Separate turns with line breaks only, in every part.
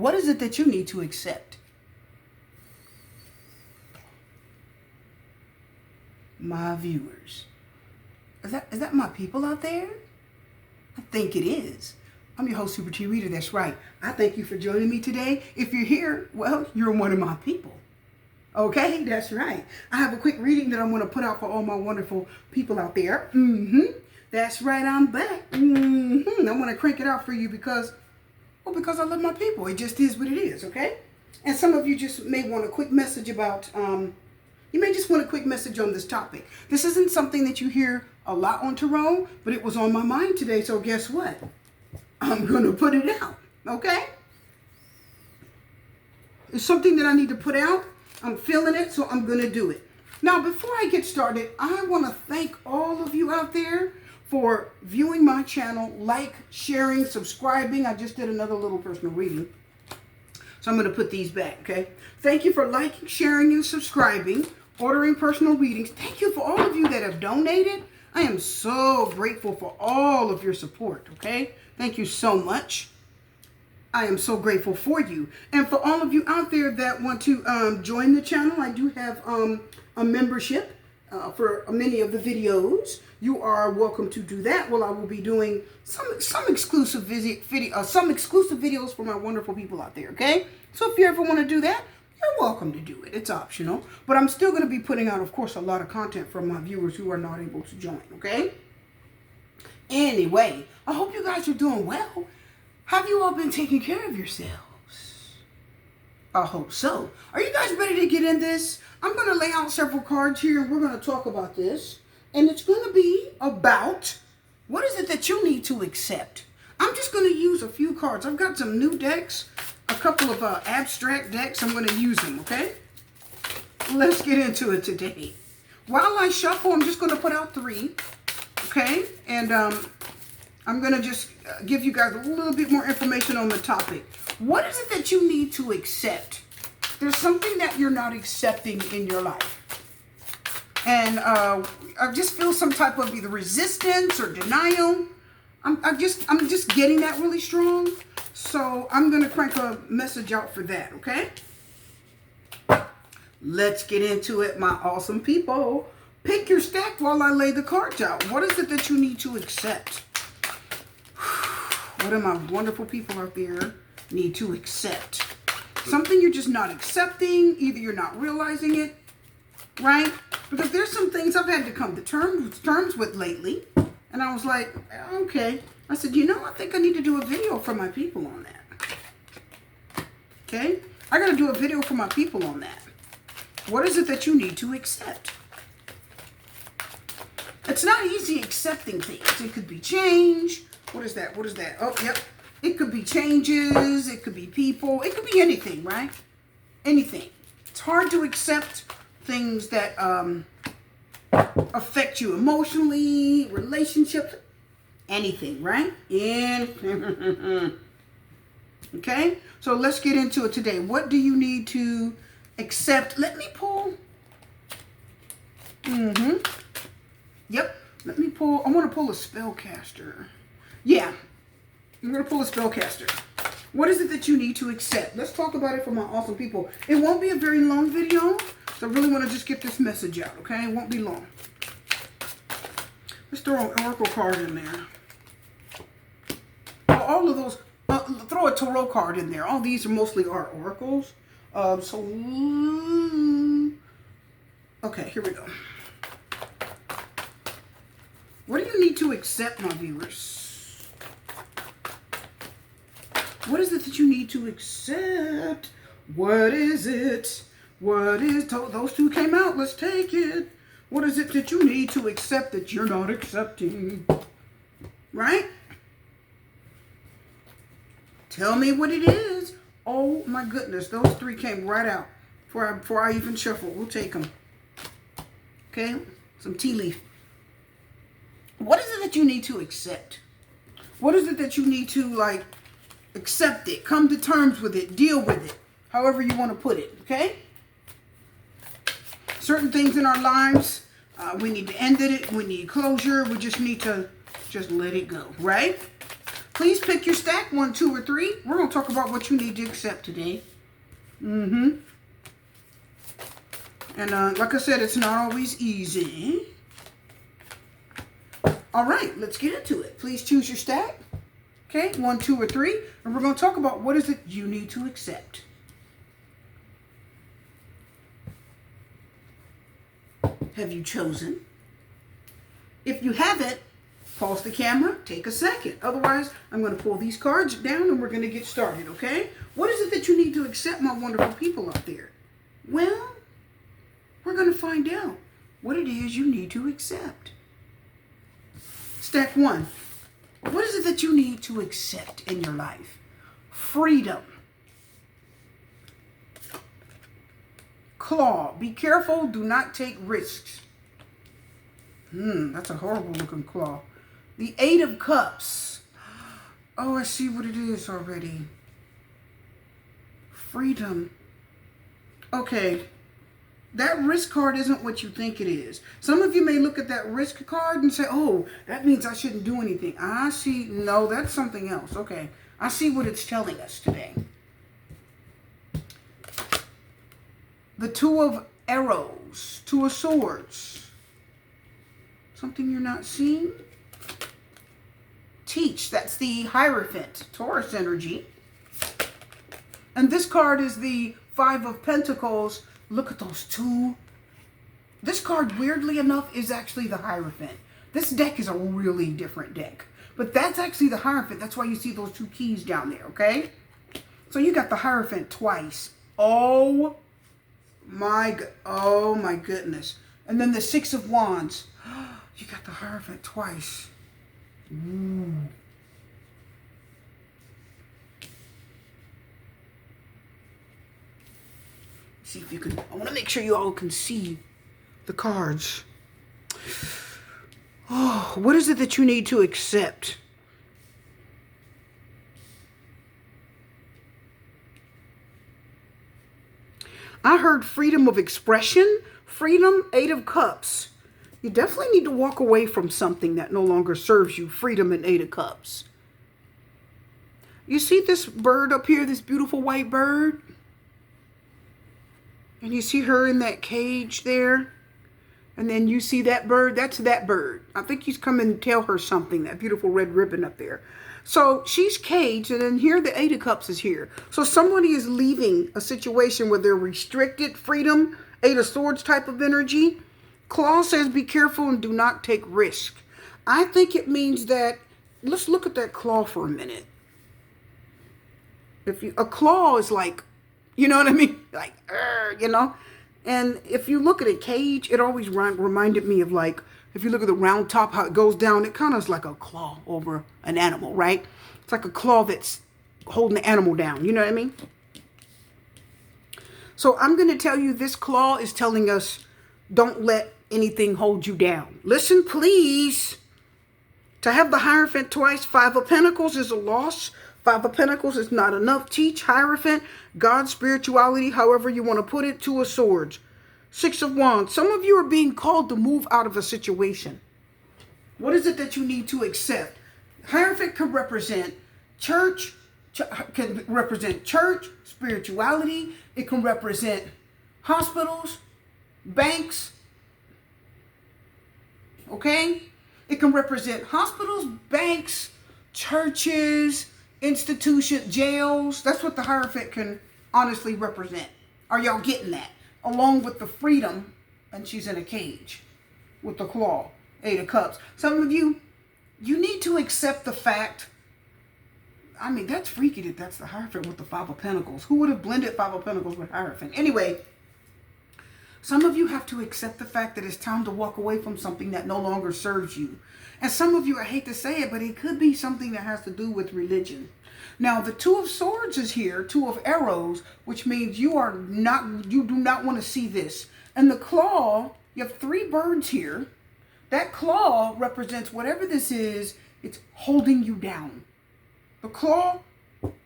What is it that you need to accept? My viewers. Is that my people out there? I think it is. I'm your host, Super T Reader. That's right. I thank you for joining me today. If you're here, well, you're one of my people. Okay, that's right. I have a quick reading that I'm going to put out for all my wonderful people out there. That's right, I'm back. I'm going to crank it out for you because I love my people. It just is what it is, okay? And some of you just may want a quick message about, you may just want a quick message on this topic. This isn't something that you hear a lot on Tarot, but it was on my mind today, so guess what? I'm going to put it out, okay? It's something that I need to put out. I'm feeling it, so I'm going to do it. Now, before I get started, I want to thank all of you out there for viewing my channel, like, sharing, subscribing. I just did another little personal reading, so I'm going to put these back, okay? Thank you for liking, sharing, and subscribing, ordering personal readings. Thank you for all of you that have donated. I am so grateful for all of your support, okay? Thank you so much. I am so grateful for you. And for all of you out there that want to join the channel, I do have a membership for many of the videos. You are welcome to do that. Well, I will be doing some exclusive videos for my wonderful people out there, okay? So if you ever want to do that, you're welcome to do it. It's optional. But I'm still going to be putting out, of course, a lot of content for my viewers who are not able to join, okay? Anyway, I hope you guys are doing well. Have you all been taking care of yourselves? I hope so. Are you guys ready to get in this? I'm going to lay out several cards here and we're going to talk about this. And it's going to be about what is it that you need to accept. I'm just going to use a few cards. I've got some new decks, a couple of abstract decks. I'm going to use them, okay? Let's get into it today. While I shuffle, I'm just going to put out 3, okay? And I'm going to just give you guys a little bit more information on the topic. What is it that you need to accept? There's something that you're not accepting in your life. And I just feel some type of either resistance or denial. I'm just getting that really strong. So I'm going to crank a message out for that, okay? Let's get into it, my awesome people. Pick your stack while I lay the cards out. What is it that you need to accept? What do my wonderful people out there need to accept? Something you're just not accepting. Either you're not realizing it, right? Because there's some things I've had to come to terms with lately. And I was like, okay. I said, I think I need to do a video for my people on that. Okay? I got to do a video for my people on that. What is it that you need to accept? It's not easy accepting things. It could be change. What is that? What is that? Oh, yep. It could be changes. It could be people. It could be anything, right? Anything. It's hard to accept things that affect you emotionally, relationships, anything, right? Okay? So let's get into it today. What do you need to accept? Let me pull. Yep. Let me pull. I want to pull a spellcaster. Yeah. I'm going to pull a spellcaster. What is it that you need to accept? Let's talk about it for my awesome people. It won't be a very long video. So I really want to just get this message out, okay? It won't be long. Let's throw an oracle card in there. All of those, throw a tarot card in there. All these are mostly oracles. Okay, here we go. What do you need to accept, my viewers? What is it that you need to accept? What is it? What is, those 2 came out, let's take it. What is it that you need to accept that you're not accepting? Right? Tell me what it is. Oh my goodness, those 3 came right out before I even shuffle. We'll take them. Okay, some tea leaf. What is it that you need to accept? What is it that you need to, accept it, come to terms with it, deal with it, however you want to put it, okay? Certain things in our lives, we need to end it. We need closure. We just need to let it go, right? Please pick your stack, 1, 2, or 3. We're going to talk about what you need to accept today. And like I said, it's not always easy. All right, let's get into it. Please choose your stack. Okay, 1, 2, or 3. And we're going to talk about what is it you need to accept. Have you chosen? If you haven't, pause the camera, take a second. Otherwise, I'm going to pull these cards down and we're going to get started, okay? What is it that you need to accept, my wonderful people out there? Well, we're going to find out what it is you need to accept. Stack 1. What is it that you need to accept in your life? Freedom. Claw. Be careful. Do not take risks. That's a horrible looking claw. The 8 of Cups. Oh, I see what it is already. Freedom. Okay. That risk card isn't what you think it is. Some of you may look at that risk card and say, oh, that means I shouldn't do anything. I see. No, that's something else. Okay. I see what it's telling us today. The 2 of Arrows. 2 of Swords. Something you're not seeing? Teach. That's the Hierophant. Taurus energy. And this card is the 5 of Pentacles. Look at those 2. This card, weirdly enough, is actually the Hierophant. This deck is a really different deck. But that's actually the Hierophant. That's why you see those 2 keys down there, okay? So you got the Hierophant twice. Oh my goodness. And then the 6 of Wands. You got the Hierophant twice. Ooh. See if you can. I want to make sure you all can see the cards. Oh, what is it that you need to accept? I heard freedom of expression, freedom, 8 of Cups. You definitely need to walk away from something that no longer serves you. Freedom and 8 of Cups. You see this bird up here, this beautiful white bird? And you see her in that cage there. And then you see that bird. That's that bird. I think he's come and tell her something. That beautiful red ribbon up there. So she's caged. And then here the 8 of Cups is here. So somebody is leaving a situation where they're restricted. Freedom. 8 of Swords type of energy. Claw says be careful and do not take risk. I think it means that. Let's look at that claw for a minute. A claw is like, you know what I mean? Like, you know? And if you look at a cage, it always reminded me of, like, if you look at the round top, how it goes down, it kind of is like a claw over an animal, right? It's like a claw that's holding the animal down. You know what I mean? So I'm going to tell you this claw is telling us don't let anything hold you down. Listen, please. To have the Hierophant twice, 5 of Pentacles is a loss. 5 of Pentacles is not enough. Teach, Hierophant, God, spirituality, however you want to put it. 2 of Swords. 6 of Wands. Some of you are being called to move out of a situation. What is it that you need to accept? Hierophant can represent church, spirituality. It can represent hospitals, banks. Okay? It can represent hospitals, banks, churches, institutions, jails. That's what the Hierophant can honestly represent. Are y'all getting that? Along with the freedom, and she's in a cage with the claw, 8 of Cups. Some of you, you need to accept the fact. I mean, that's freaky that that's the Hierophant with the 5 of Pentacles. Who would have blended 5 of Pentacles with Hierophant? Anyway, some of you have to accept the fact that it's time to walk away from something that no longer serves you. And some of you, I hate to say it, but it could be something that has to do with religion. Now, the 2 of Swords is here, 2 of Arrows, which means you do not want to see this. And the claw, you have 3 birds here. That claw represents whatever this is, it's holding you down. The claw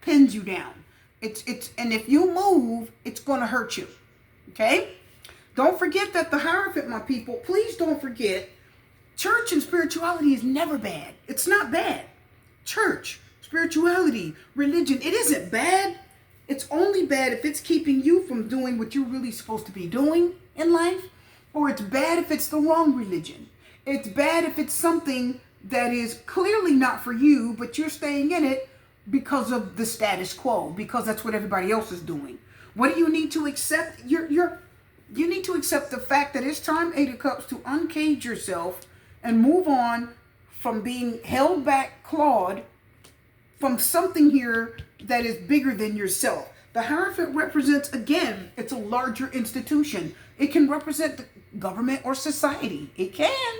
pins you down. And if you move, it's going to hurt you. Okay? Don't forget that the Hierophant, my people, please don't forget, church and spirituality is never bad. It's not bad. Church, spirituality, religion, it isn't bad. It's only bad if it's keeping you from doing what you're really supposed to be doing in life, or it's bad if it's the wrong religion. It's bad if it's something that is clearly not for you, but you're staying in it because of the status quo, because that's what everybody else is doing. What do you need to accept? You need to accept the fact that it's time, Eight of Cups, to uncage yourself and move on from being held back, clawed from something here that is bigger than yourself. The Hierophant represents, again, it's a larger institution. It can represent the government or society. It can.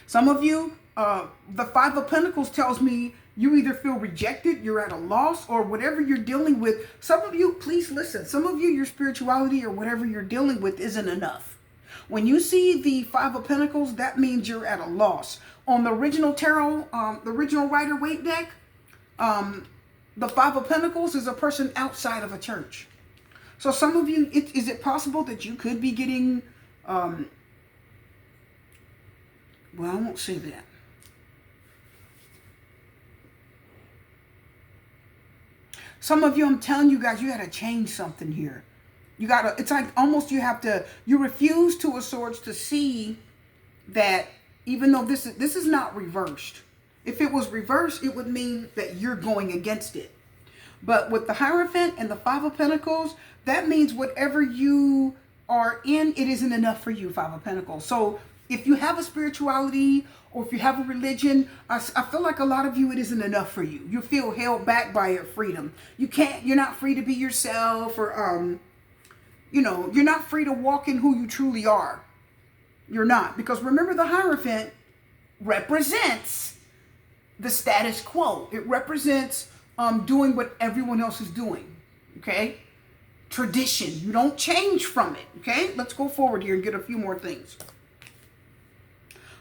Some of you, the Five of Pentacles tells me you either feel rejected, you're at a loss, or whatever you're dealing with. Some of you, please listen. Some of you, your spirituality or whatever you're dealing with isn't enough. When you see the Five of Pentacles, that means you're at a loss. On the original tarot, the original Rider-Waite deck, the Five of Pentacles is a person outside of a church. So some of you, is it possible that you could be getting, well, I won't say that. Some of you, I'm telling you guys, you got to change something here. You got to, it's like almost you refuse, Two of Swords, to see that even though this is not reversed. If it was reversed, it would mean that you're going against it. But with the Hierophant and the Five of Pentacles, that means whatever you are in, it isn't enough for you, Five of Pentacles. So if you have a spirituality or if you have a religion, I feel like a lot of you, it isn't enough for you. You feel held back by your freedom. You're not free to be yourself, or, you're not free to walk in who you truly are. You're not. Because remember, the Hierophant represents the status quo. It represents doing what everyone else is doing. Okay? Tradition. You don't change from it. Okay? Let's go forward here and get a few more things.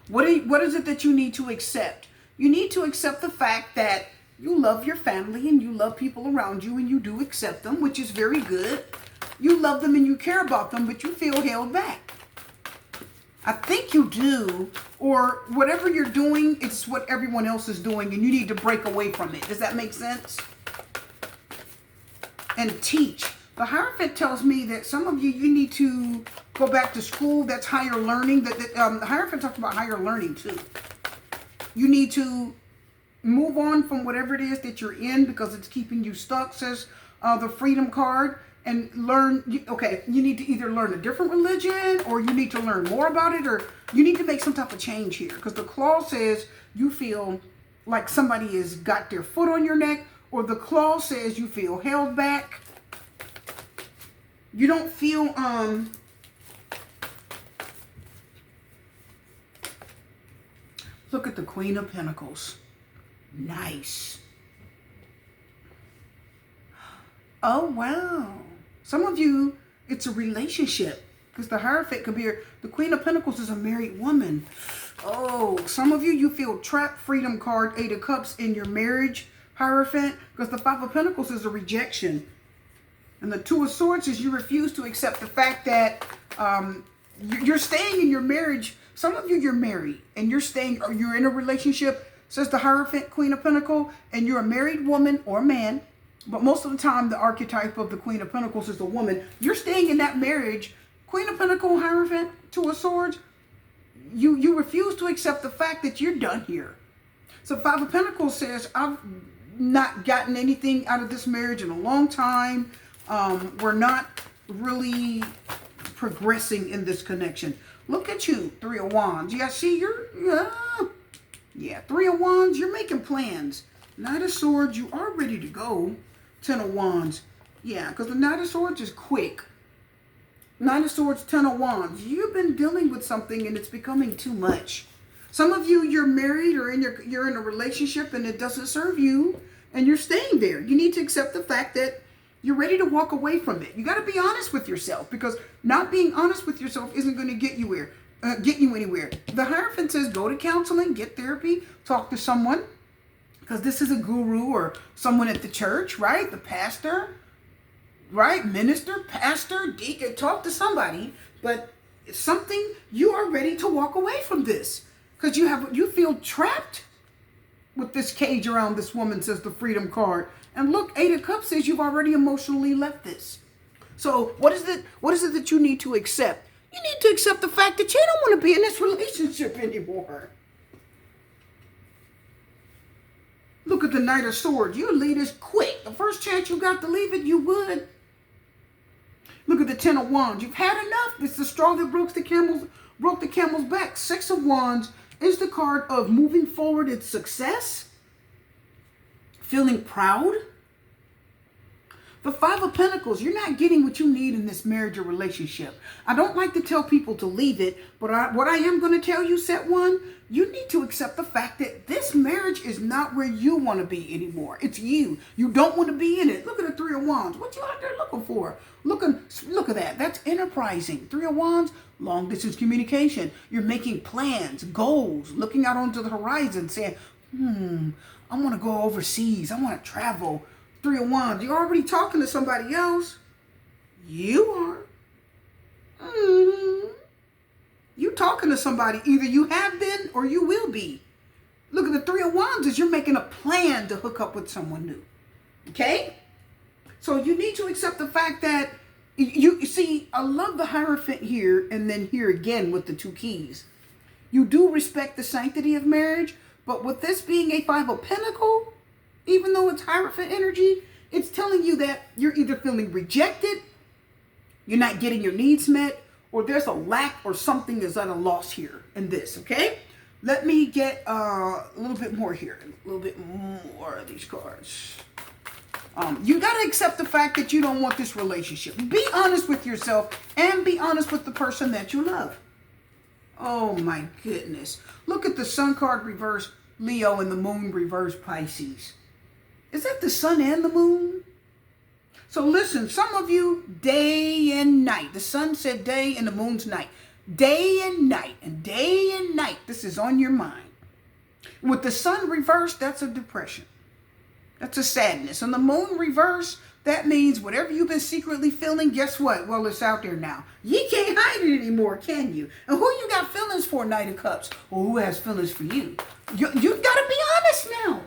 What is it that you need to accept? You need to accept the fact that you love your family and you love people around you, and you do accept them, which is very good. You love them and you care about them, but you feel held back. I think you do, or whatever you're doing, it's what everyone else is doing, and you need to break away from it. Does that make sense? And teach. The Hierophant tells me that some of you, you need to go back to school. That's higher learning. The Hierophant talks about higher learning too. You need to move on from whatever it is that you're in because it's keeping you stuck, says the Freedom card, and learn. Okay, you need to either learn a different religion, or you need to learn more about it, or you need to make some type of change here, because the claw says you feel like somebody has got their foot on your neck, or the claw says you feel held back. You don't feel, look at the Queen of Pentacles. Nice. Oh, wow. Some of you, it's a relationship, because the Hierophant could be, the Queen of Pentacles is a married woman. Oh, some of you, you feel trapped. Freedom card, Eight of Cups, in your marriage, Hierophant, because the Five of Pentacles is a rejection. And the Two of Swords is you refuse to accept the fact that you're staying in your marriage. Some of you, you're married and you're staying, or you're in a relationship, says the Hierophant, Queen of Pentacles, and you're a married woman or man. But most of the time, the archetype of the Queen of Pentacles is a woman. You're staying in that marriage. Queen of Pentacles, Hierophant, Two of Swords. You refuse to accept the fact that you're done here. So Five of Pentacles says, I've not gotten anything out of this marriage in a long time. We're not really progressing in this connection. Look at you, Three of Wands. Yeah, see, Three of Wands, you're making plans. Knight of Swords, you are ready to go. Ten of Wands. Yeah, because the Knight of Swords is quick. Knight of Swords, Ten of Wands. You've been dealing with something and it's becoming too much. Some of you, you're married or you're in a relationship and it doesn't serve you and you're staying there. You need to accept the fact that you're ready to walk away from it. You got to be honest with yourself, because not being honest with yourself isn't going to get you anywhere. The Hierophant says go to counseling, get therapy, talk to someone, because this is a guru or someone at the church, right? The pastor, right? Minister, pastor, deacon, talk to somebody. But it's something, you are ready to walk away from this because you feel trapped. with this cage around this woman, says the Freedom card. And look, Eight of Cups says you've already emotionally left this. So what is it that you need to accept? You need to accept the fact that you don't want to be in this relationship anymore. Look at the Knight of Swords. You leave this quick. The first chance you got to leave it, you would. Look at the Ten of Wands. You've had enough. It's the straw that broke the camel's back. Six of Wands is the card of moving forward in success, feeling proud. The Five of Pentacles, you're not getting what you need in this marriage or relationship. I don't like to tell people to leave it, but what I am going to tell you, set one, you need to accept the fact that this marriage is not where you want to be anymore. It's you. You don't want to be in it. Look at the Three of Wands. What you out there looking for? Look at that. That's enterprising. Three of Wands, long distance communication. You're making plans, goals, looking out onto the horizon, saying, I want to go overseas. I want to travel. Three of Wands, you're already talking to somebody else. You are. You talking to somebody. Either you have been or you will be. Look at the Three of Wands as you're making a plan to hook up with someone new. Okay? So you need to accept the fact that, you see, I love the Hierophant here and then here again with the two keys. You do respect the sanctity of marriage, but with this being a Five of Pentacles, even though it's Hierophant energy, it's telling you that you're either feeling rejected, you're not getting your needs met, or there's a lack or something is at a loss here in this, okay? Let me get a little bit more here. A little bit more of these cards. You got to accept the fact that you don't want this relationship. Be honest with yourself and be honest with the person that you love. Oh my goodness. Look at the Sun card reverse, Leo, and the Moon reverse, Pisces. Is that the sun and the moon? So listen, some of you, day and night. The sun said day and the moon's night. Day and night and day and night. This is on your mind. With the sun reversed, that's a depression. That's a sadness. And the moon reversed, that means whatever you've been secretly feeling, guess what? Well, it's out there now. You can't hide it anymore, can you? And who you got feelings for, Knight of Cups? Or who has feelings for you? You got to be honest now.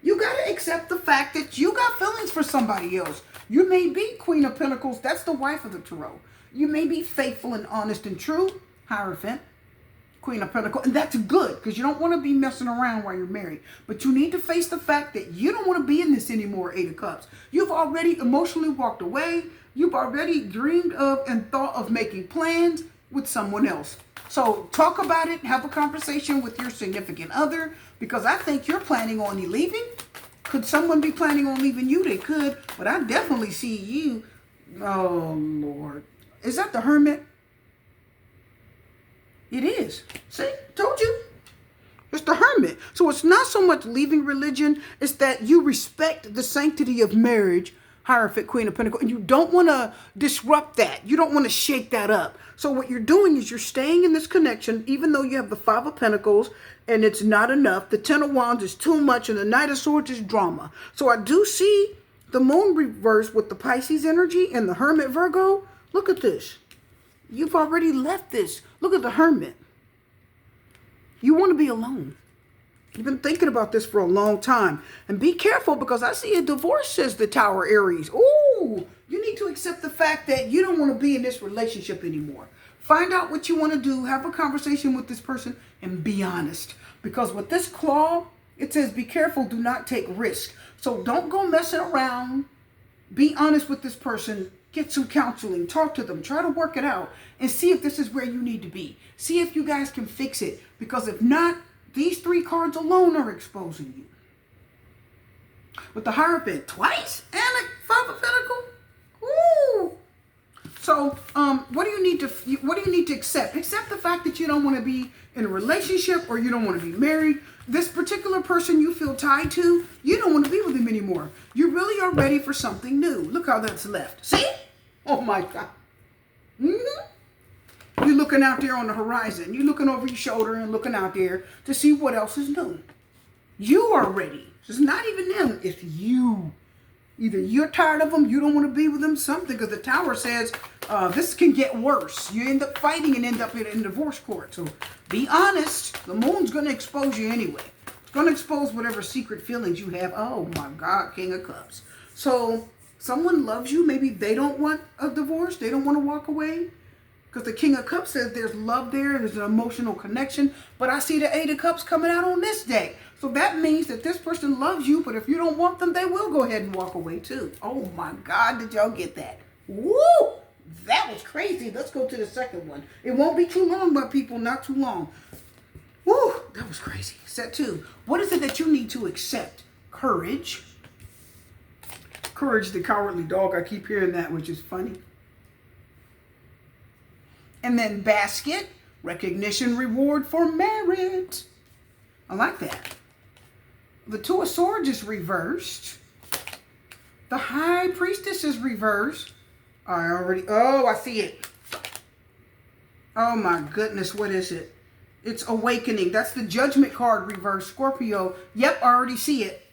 You got to accept the fact that you got feelings for somebody else. You may be Queen of Pentacles. That's the wife of the Tarot. You may be faithful and honest and true, Hierophant, Queen of Pentacles. And that's good because you don't want to be messing around while you're married. But you need to face the fact that you don't want to be in this anymore, Eight of Cups. You've already emotionally walked away. You've already dreamed of and thought of making plans with someone else. So talk about it, have a conversation with your significant other, because I think you're planning on leaving. Could someone be planning on leaving you? They could, but I definitely see you. Oh, Lord. Is that the Hermit? It is. See, told you. It's the Hermit. So it's not so much leaving religion, it's that you respect the sanctity of marriage, Hierophant, Queen of Pentacles, and you don't want to disrupt that. You don't want to shake that up. So what you're doing is you're staying in this connection, even though you have the Five of Pentacles and it's not enough. The Ten of Wands is too much and the Knight of Swords is drama. So I do see the Moon reverse with the Pisces energy and the Hermit Virgo. Look at this. You've already left this. Look at the Hermit. You want to be alone. You've been thinking about this for a long time. And be careful because I see a divorce, says the Tower, Aries. Ooh, you need to accept the fact that you don't want to be in this relationship anymore. Find out what you want to do. Have a conversation with this person and be honest. Because with this claw, it says be careful, do not take risk. So don't go messing around. Be honest with this person. Get some counseling. Talk to them. Try to work it out. And see if this is where you need to be. See if you guys can fix it. Because if not, these three cards alone are exposing you. With the Hierophant twice and a Five of Pentacles. Ooh. So, what do you need to accept? Accept the fact that you don't want to be in a relationship or you don't want to be married. This particular person you feel tied to, you don't want to be with him anymore. You really are ready for something new. Look how that's left. See? Oh my God. You're looking out there on the horizon. You're looking over your shoulder and looking out there to see what else is new. You are ready. It's not even them. It's you. Either you're tired of them, you don't want to be with them, something. Because the Tower says this can get worse. You end up fighting and end up in divorce court. So be honest. The Moon's going to expose you anyway. It's going to expose whatever secret feelings you have. Oh my God, King of Cups. So someone loves you. Maybe they don't want a divorce. They don't want to walk away. Because the King of Cups says there's love there. There's an emotional connection. But I see the Eight of Cups coming out on this day. So that means that this person loves you. But if you don't want them, they will go ahead and walk away too. Oh my God, did y'all get that? Woo! That was crazy. Let's go to the second one. It won't be too long, my people. Not too long. Woo! That was crazy. Set 2. What is it that you need to accept? Courage. Courage, the cowardly dog. I keep hearing that, which is funny. And then basket, recognition, reward for merit. I like that. The Two of Swords is reversed. The High Priestess is reversed. I see it. Oh my goodness, what is it? It's Awakening. That's the Judgment card reversed. Scorpio. Yep, I already see it.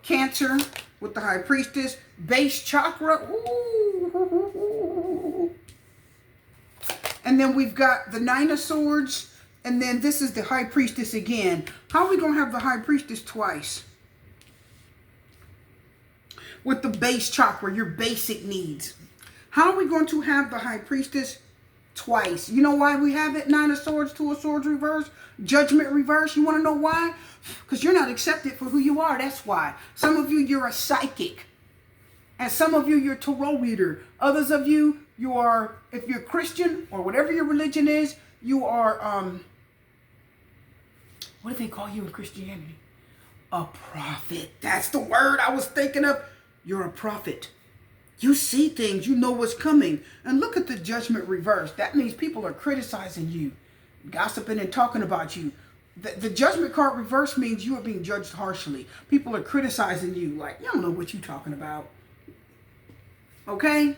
Cancer with the High Priestess. Base chakra. Ooh. And then we've got the Nine of Swords. And then this is the High Priestess again. How are we going to have the High Priestess twice? With the base chakra, your basic needs. How are we going to have the High Priestess twice? You know why we have it? Nine of Swords, Two of Swords reverse, Judgment reverse. You want to know why? Because you're not accepted for who you are. That's why. Some of you, you're a psychic. And some of you, you're a tarot reader. Others of you, you are, if you're Christian or whatever your religion is, you are, what do they call you in Christianity? A prophet. That's the word I was thinking of. You're a prophet. You see things. You know what's coming. And look at the Judgment reverse. That means people are criticizing you, gossiping and talking about you. The Judgment card reverse means you are being judged harshly. People are criticizing you like, you don't know what you're talking about. Okay?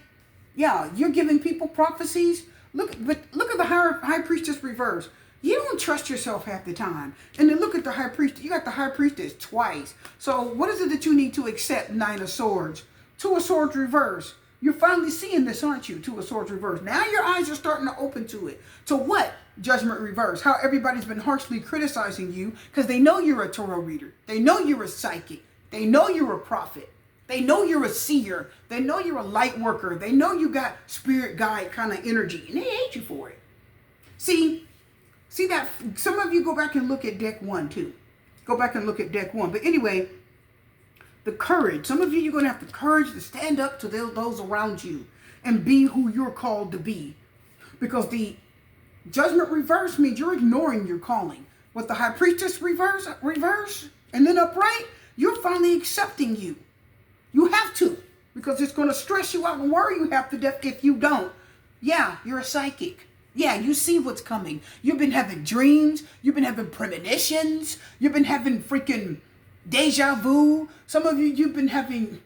Yeah, you're giving people prophecies. Look at the High Priestess reverse. You don't trust yourself half the time. And then look at the High Priestess. You got the High Priestess twice. So what is it that you need to accept? Nine of Swords. Two of Swords reverse. You're finally seeing this, aren't you? Two of Swords reverse. Now your eyes are starting to open to it. To what? Judgment reverse. How everybody's been harshly criticizing you because they know you're a tarot reader. They know you're a psychic. They know you're a prophet. They know you're a seer. They know you're a light worker. They know you got spirit guide kind of energy. And they hate you for it. See that? Some of you go back and look at deck 1 too. Go back and look at deck 1. But anyway, the courage. Some of you, you're going to have the courage to stand up to those around you and be who you're called to be. Because the Judgment reverse means you're ignoring your calling. With the High Priestess reverse, and then upright, you're finally accepting you. You have to. Because it's going to stress you out and worry you half to death if you don't. Yeah, you're a psychic. Yeah, you see what's coming. You've been having dreams. You've been having premonitions. You've been having freaking deja vu. Some of you, you've been having,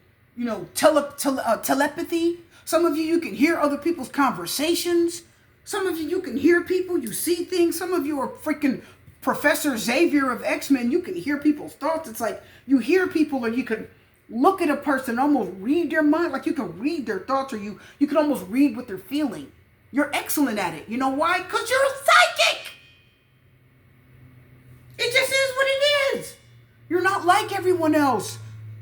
telepathy. Some of you, you can hear other people's conversations. Some of you, you can hear people. You see things. Some of you are freaking Professor Xavier of X-Men. You can hear people's thoughts. It's like you hear people, or you can look at a person, almost read their mind. Like you can read their thoughts, or you can almost read what they're feeling. You're excellent at it. You know why? Because you're a psychic. It just is what it is. You're not like everyone else.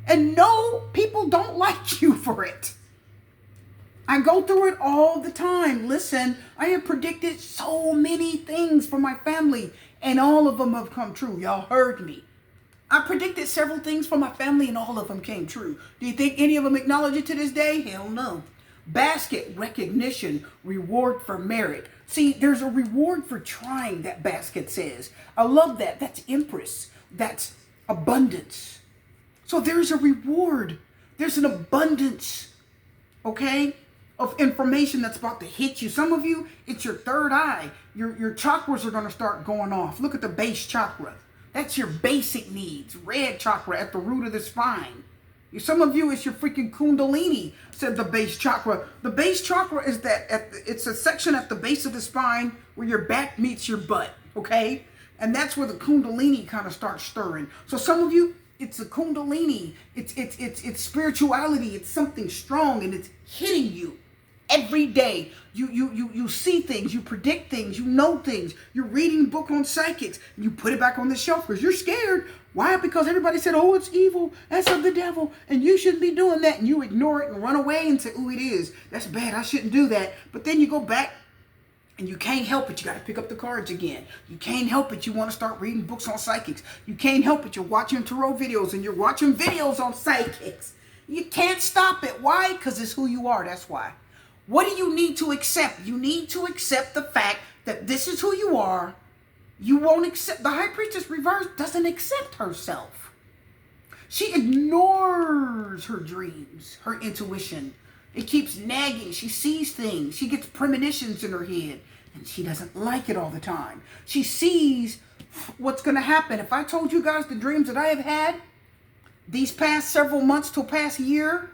And no, people don't like you for it. I go through it all the time. Listen, I have predicted so many things for my family, and all of them have come true. Y'all heard me. I predicted several things for my family, and all of them came true. Do you think any of them acknowledge it to this day? Hell no. Basket, recognition, reward for merit. See, there's a reward for trying, that basket says. I love that. That's Empress. That's abundance. So there's a reward. There's an abundance, okay, of information that's about to hit you. Some of you, it's your third eye. Your chakras are going to start going off. Look at the base chakra. That's your basic needs. Red chakra at the root of the spine. Some of you, it's your freaking kundalini, said the base chakra. The base chakra is it's a section at the base of the spine where your back meets your butt, okay? And that's where the kundalini kind of starts stirring. So some of you, it's a kundalini. It's spirituality. It's something strong, and it's hitting you. Every day, you see things, you predict things, you know things. You're reading a book on psychics, and you put it back on the shelf because you're scared. Why? Because everybody said, oh, it's evil, that's of the devil, and you shouldn't be doing that. And you ignore it and run away and say, oh, it is. That's bad, I shouldn't do that. But then you go back and you can't help it. You got to pick up the cards again. You can't help it. You want to start reading books on psychics. You can't help it. You're watching tarot videos and you're watching videos on psychics. You can't stop it. Why? Because it's who you are. That's why. What do you need to accept? You need to accept the fact that this is who you are. You won't accept. The High Priestess reverse doesn't accept herself. She ignores her dreams, her intuition. It keeps nagging. She sees things. She gets premonitions in her head. And she doesn't like it all the time. She sees what's going to happen. If I told you guys the dreams that I have had these past several months to past year,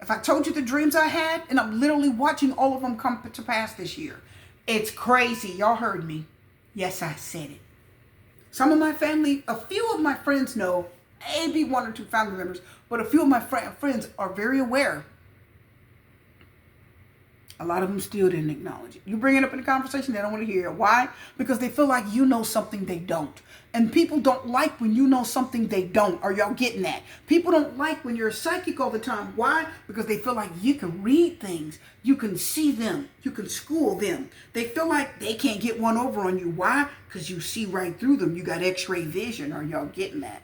if I told you the dreams I had, and I'm literally watching all of them come to pass this year, it's crazy. Y'all heard me. Yes, I said it. Some of my family, a few of my friends know, maybe one or two family members, but a few of my friends are very aware. A lot of them still didn't acknowledge it. You bring it up in a conversation, they don't want to hear it. Why? Because they feel like you know something they don't. And people don't like when you know something they don't. Are y'all getting that? People don't like when you're a psychic all the time. Why? Because they feel like you can read things. You can see them. You can school them. They feel like they can't get one over on you. Why? Because you see right through them. You got x-ray vision. Are y'all getting that?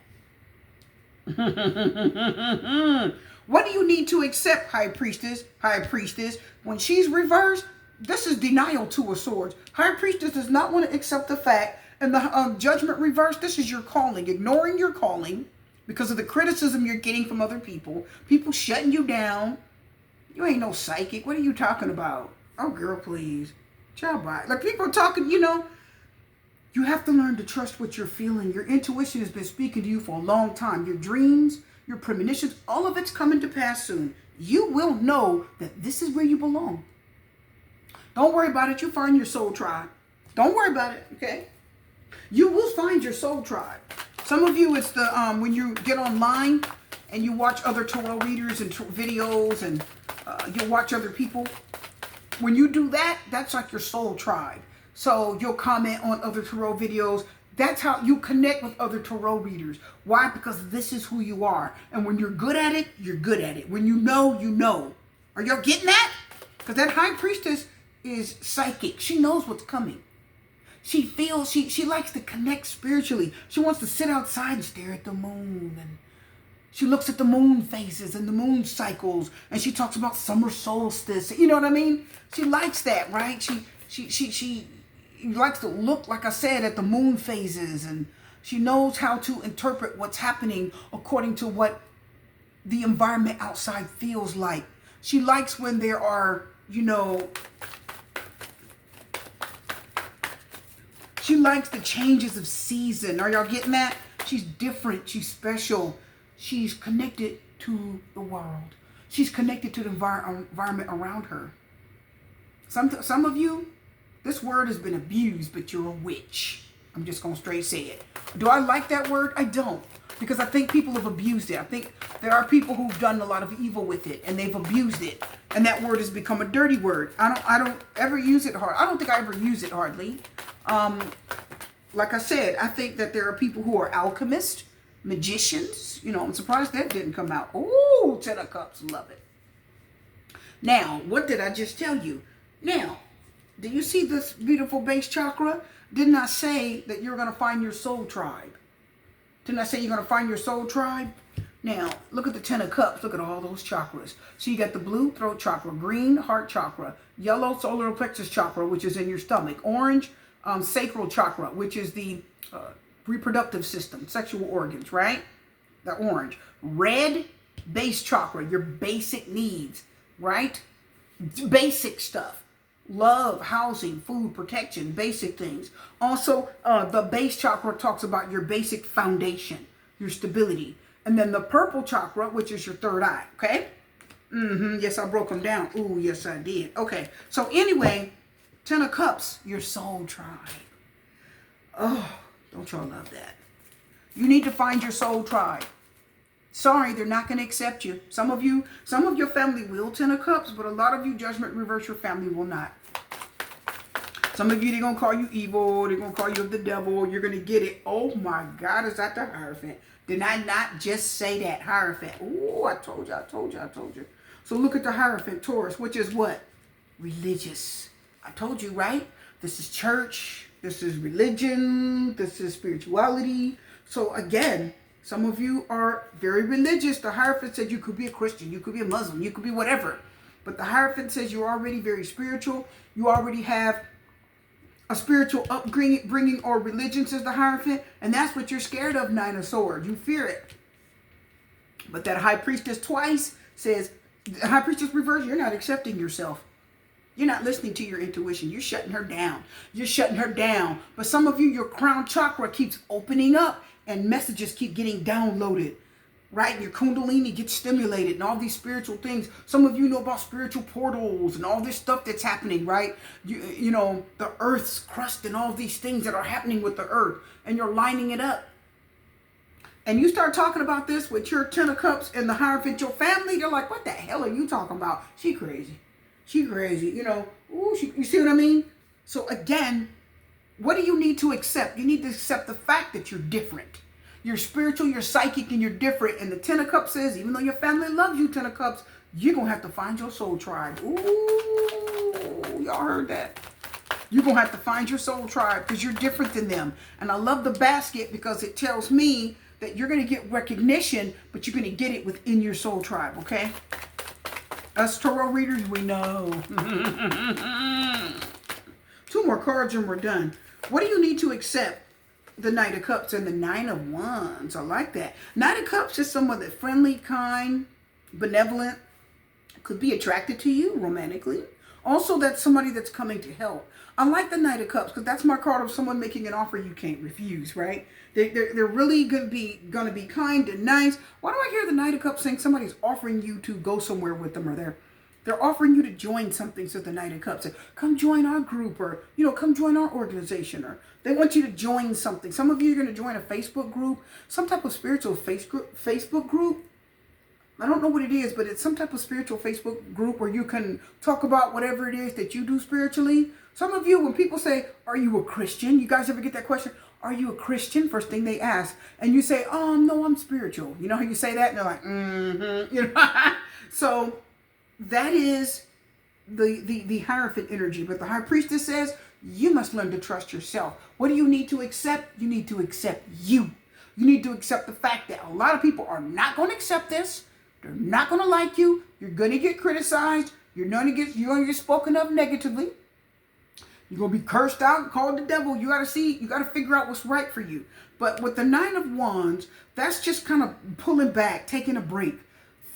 What do you need to accept, High Priestess? High Priestess, when she's reversed, this is denial, Two of Swords. High Priestess does not want to accept the fact, and the Judgment reverse, this is your calling. Ignoring your calling because of the criticism you're getting from other people. People shutting you down. You ain't no psychic. What are you talking about? Oh, girl, please. Child, bye. Like, people are talking, you have to learn to trust what you're feeling. Your intuition has been speaking to you for a long time. Your dreams, your premonitions, all of it's coming to pass soon. You will know that this is where you belong. Don't worry about it. You'll find your soul tribe. Don't worry about it, okay? You will find your soul tribe. Some of you, it's the when you get online and you watch other tarot readers and videos and you watch other people. When you do that, that's like your soul tribe. So you'll comment on other tarot videos. That's how you connect with other tarot readers. Why? Because this is who you are. And when you're good at it, you're good at it. When you know, you know. Are y'all getting that? Because that High Priestess is psychic. She knows what's coming. She feels, she likes to connect spiritually. She wants to sit outside and stare at the moon. And she looks at the moon phases and the moon cycles. And she talks about summer solstice. You know what I mean? She likes that, right? She likes to look, like I said, at the moon phases, and she knows how to interpret what's happening according to what the environment outside feels like. She likes when there are, she likes the changes of season. Are y'all getting that? She's different. She's special. She's connected to the world. She's connected to the environment around her. Some of you, this word has been abused, but you're a witch. I'm just going to straight say it. Do I like that word? I don't. Because I think people have abused it. I think there are people who've done a lot of evil with it, and they've abused it. And that word has become a dirty word. I don't ever use it hard. I don't think I ever use it hardly. Like I said, I think that there are people who are alchemists, magicians. I'm surprised that didn't come out. Ooh, Ten of Cups, love it. Now, what did I just tell you? Now, do you see this beautiful base chakra? Didn't I say that you're going to find your soul tribe? Didn't I say you're going to find your soul tribe? Now, look at the Ten of Cups. Look at all those chakras. So you got the blue, throat chakra, green, heart chakra, yellow, solar plexus chakra, which is in your stomach, orange, sacral chakra, which is the reproductive system, sexual organs, right? The orange. Red, base chakra, your basic needs, right? Basic stuff. Love, housing, food, protection, basic things. Also, the base chakra talks about your basic foundation, your stability. And then the purple chakra, which is your third eye, okay? Yes, I broke them down. Ooh, yes, I did. Okay, so anyway, Ten of Cups, your soul tribe. Oh, don't y'all love that? You need to find your soul tribe. Sorry, they're not going to accept you. Some of your family will Ten of Cups, but a lot of you, Judgment Reverse, your family will not. Some of you, they're going to call you evil. They're going to call you the devil. You're going to get it. Oh my God, is that the Hierophant? Did I not just say that? Hierophant. Oh, I told you. So look at the Hierophant, Taurus, which is what? Religious. I told you, right? This is church. This is religion. This is spirituality. So again, some of you are very religious. The Hierophant said you could be a Christian. You could be a Muslim. You could be whatever. But the Hierophant says you're already very spiritual. You already have a spiritual upbringing or religion, says the Hierophant. And that's what you're scared of, Nine of Swords. You fear it. But that High Priestess twice says, High Priestess reverse, you're not accepting yourself. You're not listening to your intuition. You're shutting her down. You're shutting her down. But some of you, your crown chakra keeps opening up and messages keep getting downloaded, right? Your kundalini gets stimulated and all these spiritual things. Some of you know about spiritual portals and all this stuff that's happening, right? You know, the earth's crust and all these things that are happening with the earth, and you're lining it up. And you start talking about this with your Ten of Cups and the Hierophant, your family, they're like, what the hell are you talking about? She crazy. She crazy. You know, ooh, you see what I mean? So again, what do you need to accept? You need to accept the fact that you're different. You're spiritual, you're psychic, and you're different. And the Ten of Cups says, even though your family loves you, Ten of Cups, you're going to have to find your soul tribe. Ooh, y'all heard that? You're going to have to find your soul tribe because you're different than them. And I love the basket because it tells me that you're going to get recognition, but you're going to get it within your soul tribe, okay? Us tarot readers, we know. 2 more cards and we're done. What do you need to accept? The Knight of Cups and the Nine of Wands. I like that. Knight of Cups is someone that's friendly, kind, benevolent, could be attracted to you romantically. Also, that's somebody that's coming to help. I like the Knight of Cups because that's my card of someone making an offer you can't refuse, right? They're really going to be kind and nice. Why do I hear the Knight of Cups saying somebody's offering you to go somewhere with them, or they're offering you to join something? So the Knight of Cups said, come join our group, or, you know, come join our organization, or they want you to join something. Some of you are going to join a Facebook group, some type of spiritual Facebook group. I don't know what it is, but it's some type of spiritual Facebook group where you can talk about whatever it is that you do spiritually. Some of you, when people say, are you a Christian? You guys ever get that question? Are you a Christian? First thing they ask. And you say, oh, no, I'm spiritual. You know how you say that? And they're like, mm-hmm. You know? So that is the Hierophant energy. But the High Priestess says, you must learn to trust yourself. What do you need to accept? You need to accept you. You need to accept the fact that a lot of people are not going to accept this. They're not going to like you. You're going to get criticized. You're going to get spoken of negatively. You're going to be cursed out and called the devil. You got to figure out what's right for you. But with the Nine of Wands, that's just kind of pulling back, taking a break,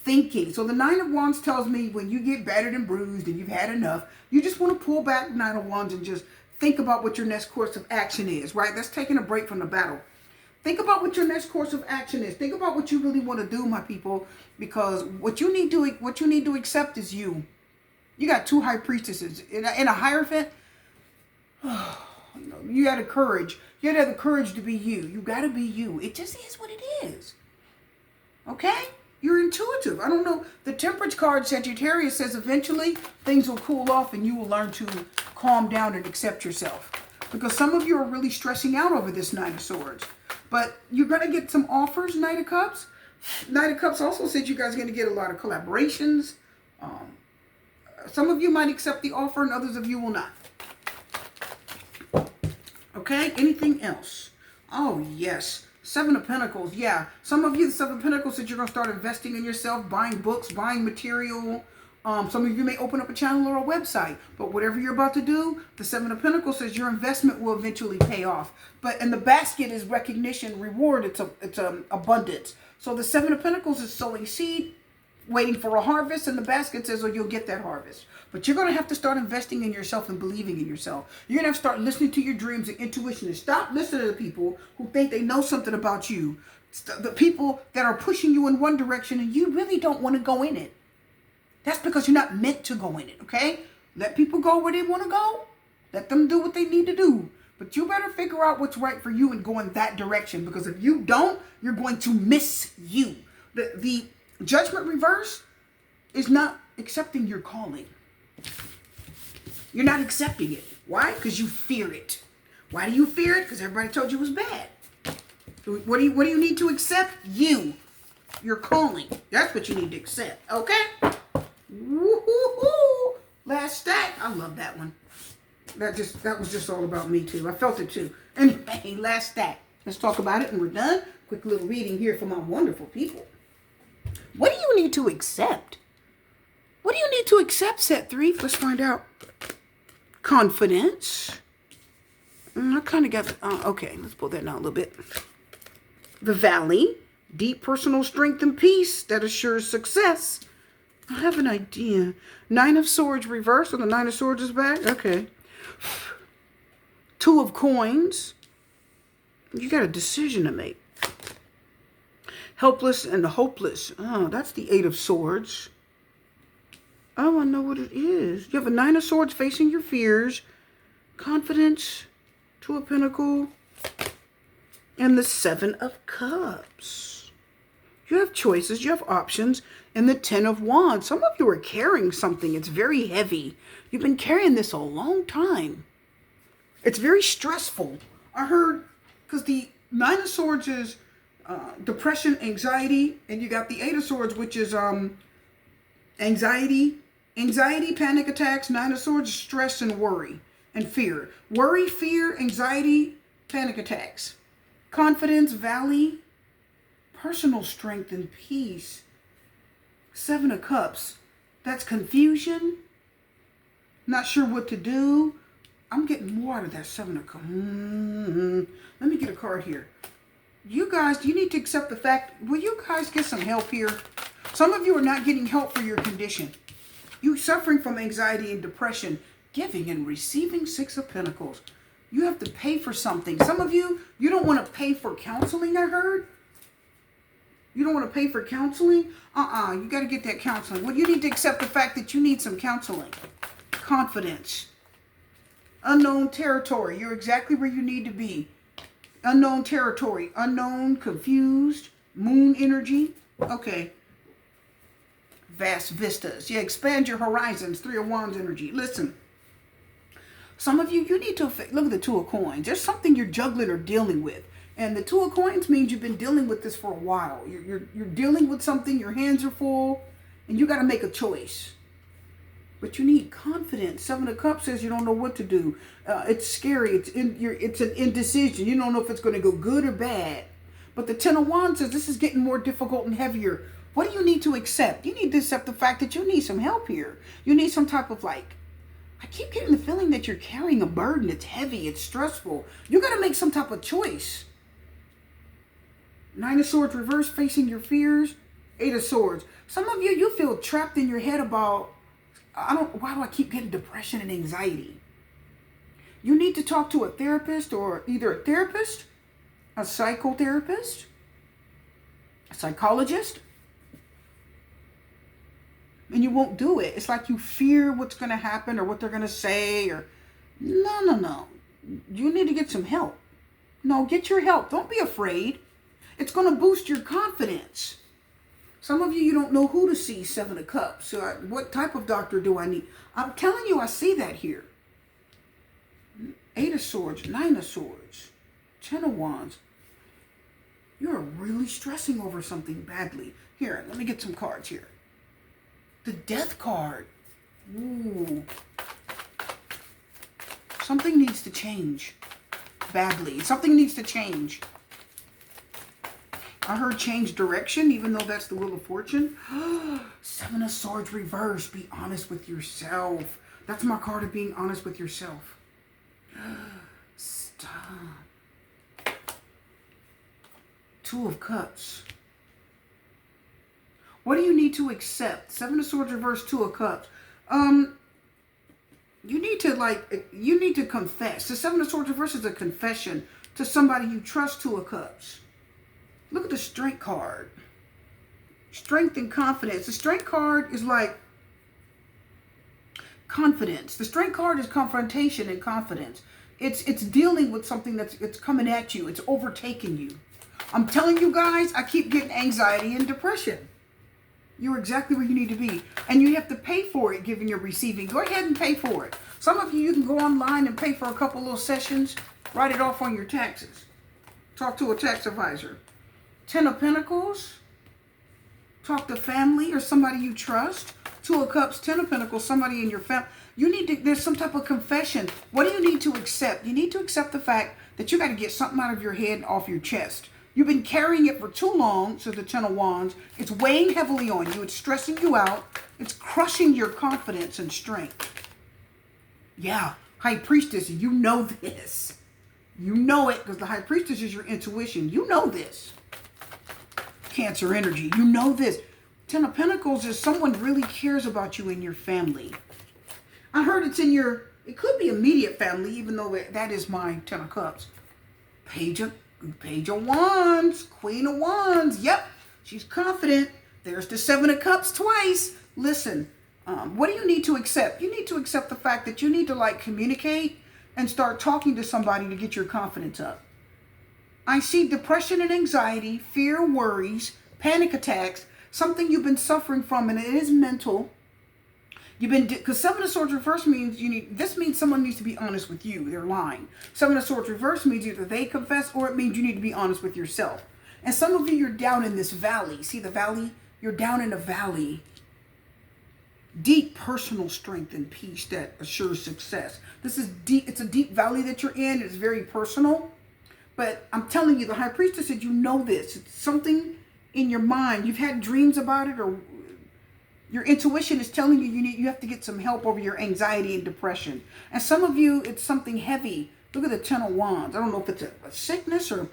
thinking. So the Nine of Wands tells me when you get battered and bruised and you've had enough, you just want to pull back the Nine of Wands and just think about what your next course of action is, right? That's taking a break from the battle. Think about what your next course of action is. Think about what you really want to do, my people, because what you need to accept is you. You got 2 High Priestesses in a Hierophant. You had the courage. You had to have the courage to be you. You got to be you. It just is what it is. Okay? You're intuitive. I don't know. The Temperance card, Sagittarius, says eventually things will cool off and you will learn to calm down and accept yourself. Because some of you are really stressing out over this Knight of Swords. But you're going to get some offers, Knight of Cups. Knight of Cups also said you guys are going to get a lot of collaborations. Some of you might accept the offer and others of you will not. Okay, anything else? Oh, yes. 7 of Pentacles, yeah. Some of you, the 7 of Pentacles, said you're going to start investing in yourself, buying books, buying material. Some of you may open up a channel or a website. But whatever you're about to do, the 7 of Pentacles says your investment will eventually pay off. But in the basket is recognition, reward. It's abundance. So the 7 of Pentacles is sowing seed, waiting for a harvest, and the basket says, oh, you'll get that harvest. But you're going to have to start investing in yourself and believing in yourself. You're going to have to start listening to your dreams and intuition and stop listening to the people who think they know something about you. The people that are pushing you in one direction and you really don't want to go in it. That's because you're not meant to go in it, okay? Let people go where they want to go. Let them do what they need to do. But you better figure out what's right for you and go in that direction. Because if you don't, you're going to miss you. The Judgment reverse is not accepting your calling. You're not accepting it. Why? Because you fear it. Why do you fear it? Because everybody told you it was bad. What do you need to accept? Your calling. That's what you need to accept. Okay? Woo-hoo-hoo. Last stack. I love that one. That was just all about me too. I felt it too. Anyway, last stack. Let's talk about it and we're done. Quick little reading here for my wonderful people. What do you need to accept? What do you need to accept, set 3? Let's find out. Confidence. I kind of got, okay, let's pull that down a little bit. The Valley. Deep personal strength and peace that assures success. I have an idea. 9 of Swords reverse, and the 9 of Swords is back. Okay. 2 of Coins. You got a decision to make. Helpless and hopeless. Oh, that's the 8 of Swords. Oh, I know what it is. You have a 9 of Swords facing your fears. Confidence. 2 of Pentacles. And the 7 of Cups. You have choices. You have options. And the 10 of Wands. Some of you are carrying something. It's very heavy. You've been carrying this a long time. It's very stressful. I heard, because the 9 of Swords is depression, anxiety. And you got the 8 of Swords, which is anxiety, panic attacks. 9 of Swords, stress and worry and fear. Worry, fear, anxiety, panic attacks. Confidence, Valley, personal strength and peace. 7 of Cups. That's confusion. Not sure what to do. I'm getting more out of that 7 of Cups. Let me get a card here. You guys, you need to accept the fact, will you guys get some help here? Some of you are not getting help for your condition. You're suffering from anxiety and depression. Giving and receiving 6 of Pentacles. You have to pay for something. Some of you, you don't want to pay for counseling, I heard. You don't want to pay for counseling? You got to get that counseling. Well, you need to accept the fact that you need some counseling. Confidence. Unknown territory. You're exactly where you need to be. Unknown territory. Unknown, confused, moon energy. Okay. Vast vistas. Yeah, expand your horizons. 3 of Wands energy. Listen. Some of you, you need to look at the 2 of Coins. There's something you're juggling or dealing with. And the 2 of Coins means you've been dealing with this for a while. You're dealing with something, your hands are full, and you got to make a choice. But you need confidence. 7 of Cups says you don't know what to do. It's scary. It's an indecision. You don't know if it's going to go good or bad. But the 10 of Wands says this is getting more difficult and heavier. What do you need to accept? You need to accept the fact that you need some help here. You need some type of I keep getting the feeling that you're carrying a burden. It's heavy. It's stressful. You got to make some type of choice. 9 of Swords reverse, facing your fears. 8 of Swords. Some of you, you feel trapped in your head about, why do I keep getting depression and anxiety? You need to talk to a therapist, or either a therapist, a psychotherapist, a psychologist. And you won't do it. It's like you fear what's going to happen or what they're going to say. Or no. You need to get some help. No, get your help. Don't be afraid. It's going to boost your confidence. Some of you, you don't know who to see. 7 of Cups. So what type of doctor do I need? I'm telling you, I see that here. 8 of Swords, 9 of Swords, 10 of Wands. You're really stressing over something badly. Here, let me get some cards here. The Death card. Ooh. Something needs to change badly. Something needs to change. I heard change direction, even though that's the Wheel of Fortune. 7 of Swords reverse. Be honest with yourself. That's my card of being honest with yourself. Stop. 2 of Cups. What do you need to accept? 7 of Swords reverse, 2 of Cups. You need to confess. The 7 of Swords reverse is a confession to somebody you trust. 2 of Cups. Look at the Strength card. Strength and confidence. The Strength card is like confidence. The Strength card is confrontation and confidence. It's dealing with something it's coming at you. It's overtaking you. I'm telling you guys, I keep getting anxiety and depression. You're exactly where you need to be. And you have to pay for it, giving or receiving. Go ahead and pay for it. Some of you can go online and pay for a couple little sessions. Write it off on your taxes. Talk to a tax advisor. 10 of Pentacles. Talk to family or somebody you trust. 2 of Cups, 10 of Pentacles, somebody in your family. You need to, there's some type of confession. What do you need to accept? You need to accept the fact that you got to get something out of your head and off your chest. You've been carrying it for too long, says the 10 of Wands. It's weighing heavily on you. It's stressing you out. It's crushing your confidence and strength. Yeah, High Priestess, you know this. You know it because the High Priestess is your intuition. You know this. Cancer energy, you know this. 10 of Pentacles is someone really cares about you and your family. I heard it's in your, it could be immediate family, even though that is my 10 of Cups. Page of Wands, Queen of Wands. Yep, she's confident. There's the 7 of Cups twice. Listen, what do you need to accept? You need to accept the fact that you need to communicate and start talking to somebody to get your confidence up. I see depression and anxiety, fear, worries, panic attacks, something you've been suffering from, and it is mental. You've been, because 7 of Swords reverse means this means someone needs to be honest with you. They're lying. 7 of Swords reverse means either they confess or it means you need to be honest with yourself. And some of you, you're down in this valley. See the valley? You're down in a valley. Deep personal strength and peace that assures success. This is deep. It's a deep valley that you're in. It's very personal. But I'm telling you, the High Priestess said, you know this. It's something in your mind. You've had dreams about it, or your intuition is telling you you have to get some help over your anxiety and depression. And some of you, it's something heavy. Look at the 10 of Wands. I don't know if it's a sickness or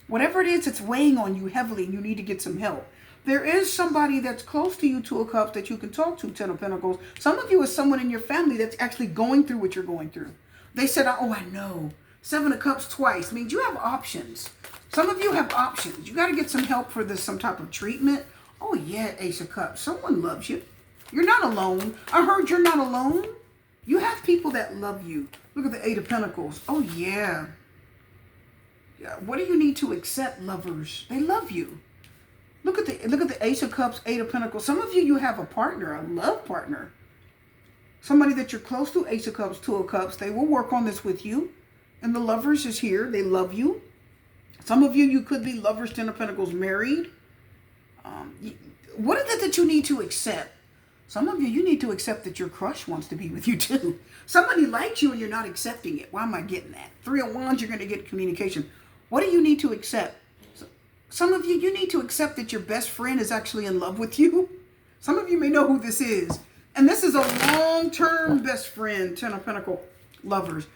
whatever it is, it's weighing on you heavily and you need to get some help. There is somebody that's close to you, 2 of Cups, that you can talk to, 10 of Pentacles. Some of you is someone in your family that's actually going through what you're going through. They said, oh, I know. 7 of Cups twice means you have options. Some of you have options. You got to get some help for this, some type of treatment. Oh, yeah, Ace of Cups. Someone loves you. You're not alone. I heard you're not alone. You have people that love you. Look at the 8 of Pentacles. Oh, yeah. Yeah. What do you need to accept, lovers? They love you. Look at the Ace of Cups, 8 of Pentacles. Some of you have a partner, a love partner. Somebody that you're close to, Ace of Cups, 2 of Cups. They will work on this with you. And the lovers is here. They love you. Some of you could be lovers, 10 of Pentacles, married. What is it that you need to accept? Some of you need to accept that your crush wants to be with you too. Somebody likes you and you're not accepting it. Why am I getting that? 3 of Wands, you're going to get communication. What do you need to accept? Some of you need to accept that your best friend is actually in love with you. Some of you may know who this is. And this is a long-term best friend, 10 of Pentacles, lovers.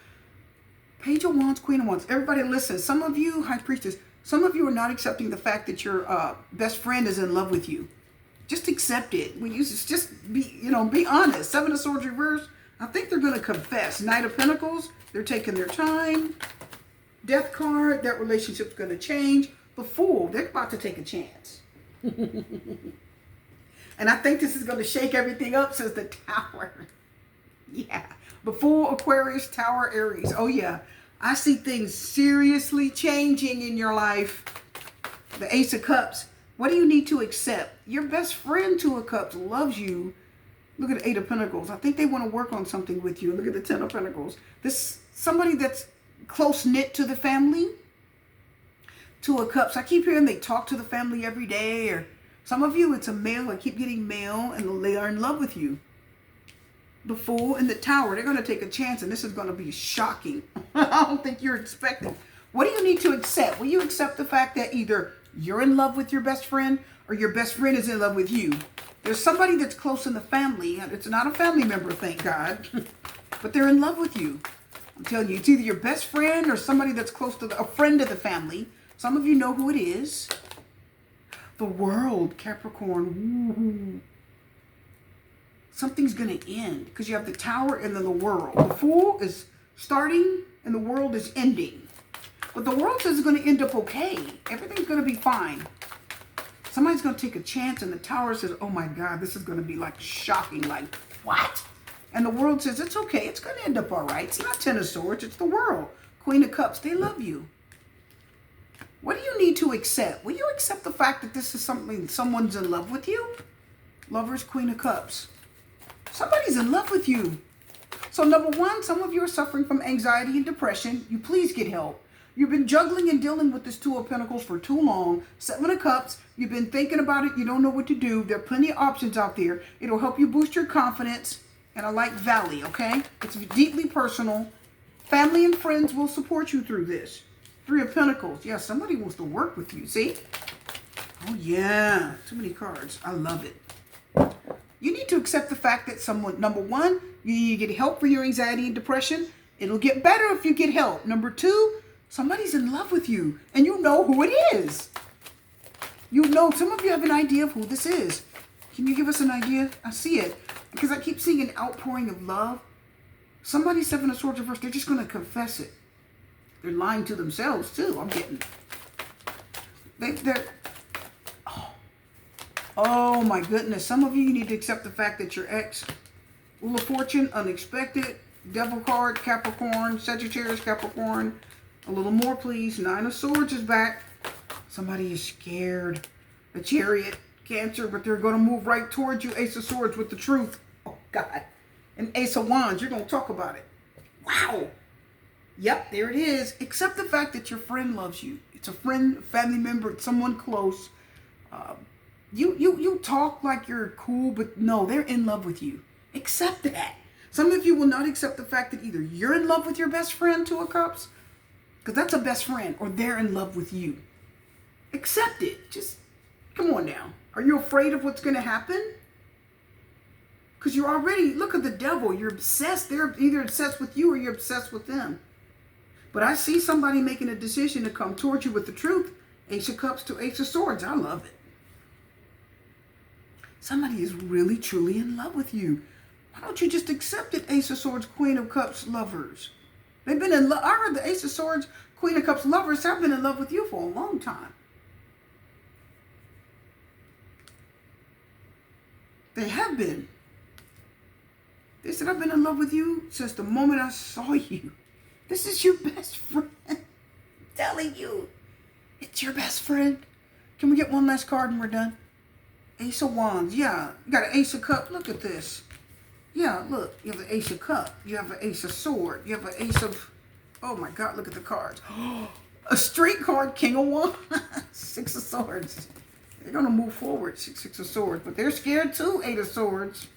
Page of Wands, Queen of Wands. Everybody listen. Some of you, High Priestess, some of you are not accepting the fact that your best friend is in love with you. Just accept it. When you just be honest. 7 of Swords reverse. I think they're going to confess. Knight of Pentacles, they're taking their time. Death card, that relationship's going to change. The Fool, they're about to take a chance. And I think this is going to shake everything up, says the Tower. Yeah. The Fool, Aquarius, Tower, Aries. Oh, yeah. I see things seriously changing in your life. The Ace of Cups. What do you need to accept? Your best friend, 2 of Cups, loves you. Look at the 8 of Pentacles. I think they want to work on something with you. Look at the 10 of Pentacles. This somebody that's close-knit to the family. 2 of Cups. I keep hearing they talk to the family every day. Or some of you, it's a male. I keep getting male, and they are in love with you. The Fool and the Tower. They're going to take a chance, and this is going to be shocking. I don't think you're expecting. What do you need to accept? Will you accept the fact that either you're in love with your best friend or your best friend is in love with you? There's somebody that's close in the family. It's not a family member, thank God. But they're in love with you. I'm telling you, it's either your best friend or somebody that's close to a friend of the family. Some of you know who it is. The World, Capricorn. Ooh. Something's going to end because you have the Tower and then the World. The Fool is starting and the World is ending. But the World says it's going to end up okay. Everything's going to be fine. Somebody's going to take a chance and the Tower says, oh my God, this is going to be shocking. What? And the World says, it's okay. It's going to end up all right. It's not 10 of Swords. It's the World. Queen of Cups. They love you. What do you need to accept? Will you accept the fact that this is something, someone's in love with you? Lovers, Queen of Cups. Somebody's in love with you. So number one, some of you are suffering from anxiety and depression. You please get help. You've been juggling and dealing with this Two of Pentacles for too long. Seven of Cups, you've been thinking about it. You don't know what to do. There are plenty of options out there. It'll help you boost your confidence. And I like Valley, okay? It's deeply personal. Family and friends will support you through this. Three of Pentacles. Yeah, somebody wants to work with you. See? Oh, yeah. Too many cards. I love it. You need to accept the fact that someone, number one, you need to get help for your anxiety and depression. It'll get better if you get help. Number two, somebody's in love with you and you know who it is. You know, some of you have an idea of who this is. Can you give us an idea? I see it because I keep seeing an outpouring of love. Somebody's Seven of Swords reversed. They're just going to confess it. They're lying to themselves too. I'm getting. They're. Oh my goodness. Some of you need to accept the fact that your ex, Wheel of Fortune, unexpected, Devil card, Capricorn, Sagittarius, Capricorn. A little more, please. Nine of Swords is back. Somebody is scared. The Chariot, Cancer, but they're going to move right towards you. Ace of Swords with the truth. Oh, God. And Ace of Wands, you're going to talk about it. Wow. Yep, there it is. Accept the fact that your friend loves you. It's a friend, a family member, it's someone close. You talk like you're cool, but no, they're in love with you. Accept that. Some of you will not accept the fact that either you're in love with your best friend, Two of Cups, because that's a best friend, or they're in love with you. Accept it. Just, come on now. Are you afraid of what's going to happen? Because you're already, look at the Devil. You're obsessed. They're either obsessed with you or you're obsessed with them. But I see somebody making a decision to come towards you with the truth. Ace of Cups to Ace of Swords. I love it. Somebody is really, truly in love with you. Why don't you just accept it, Ace of Swords, Queen of Cups, lovers? They've been in love. I heard the Ace of Swords, Queen of Cups, lovers have been in love with you for a long time. They have been. They said, I've been in love with you since the moment I saw you. This is your best friend. I'm telling you, it's your best friend. Can we get one last card and we're done? Ace of Wands. Yeah, you got an Ace of Cup. Look at this. Yeah, look. You have an Ace of Cup. You have an Ace of Sword. You have an Ace of... Oh, my God. Look at the cards. A straight card, King of Wands. Six of Swords. They're going to move forward. Six of Swords. But they're scared, too. Eight of Swords.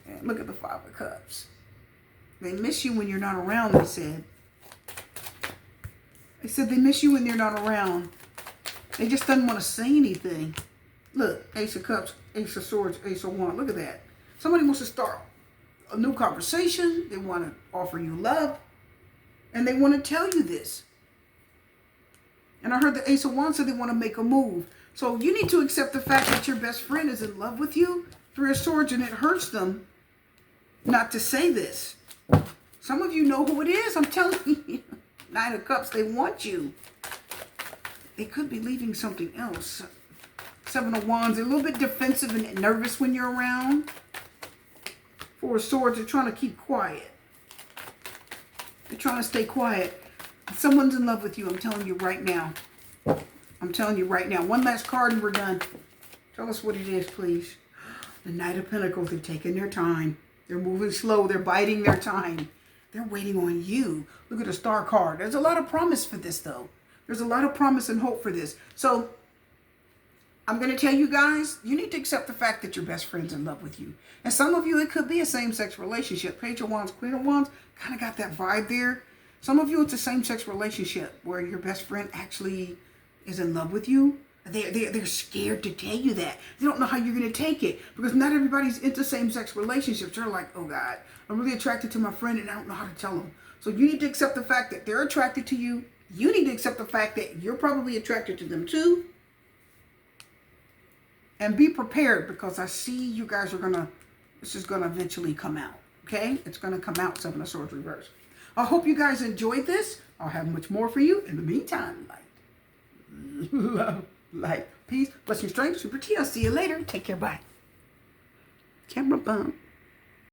And look at the Five of Cups. They miss you when you're not around, they said. They said they miss you when they're not around. They just doesn't want to say anything. Look, Ace of Cups, Ace of Swords, Ace of Wands. Look at that. Somebody wants to start a new conversation. They want to offer you love. And they want to tell you this. And I heard the Ace of Wands said they want to make a move. So you need to accept the fact that your best friend is in love with you. Three of Swords, and it hurts them not to say this. Some of you know who it is. I'm telling you. Nine of Cups, they want you. They could be leaving something else. Seven of Wands, they're a little bit defensive and nervous when you're around. Four of Swords, they're trying to keep quiet. They're trying to stay quiet. Someone's in love with you, I'm telling you right now. I'm telling you right now. One last card and we're done. Tell us what it is, please. The Knight of Pentacles, they're taking their time. They're moving slow. They're biding their time. They're waiting on you. Look at the Star card. There's a lot of promise for this, though. There's a lot of promise and hope for this. So I'm going to tell you guys, you need to accept the fact that your best friend's in love with you. And some of you, it could be a same-sex relationship. Page of Wands, Queen of Wands, kind of got that vibe there. Some of you, it's a same-sex relationship where your best friend actually is in love with you. They're scared to tell you that. They don't know how you're going to take it because not everybody's into same-sex relationships. They're like, oh, God, I'm really attracted to my friend and I don't know how to tell them. So you need to accept the fact that they're attracted to you. You need to accept the fact that you're probably attracted to them too. And be prepared because I see you guys are going to, this is going to eventually come out. Okay? It's going to come out, Seven of Swords reverse. I hope you guys enjoyed this. I'll have much more for you. In the meantime, light, love, light, peace, blessings, strength, Super T. I'll see you later. Take care. Bye. Camera bump.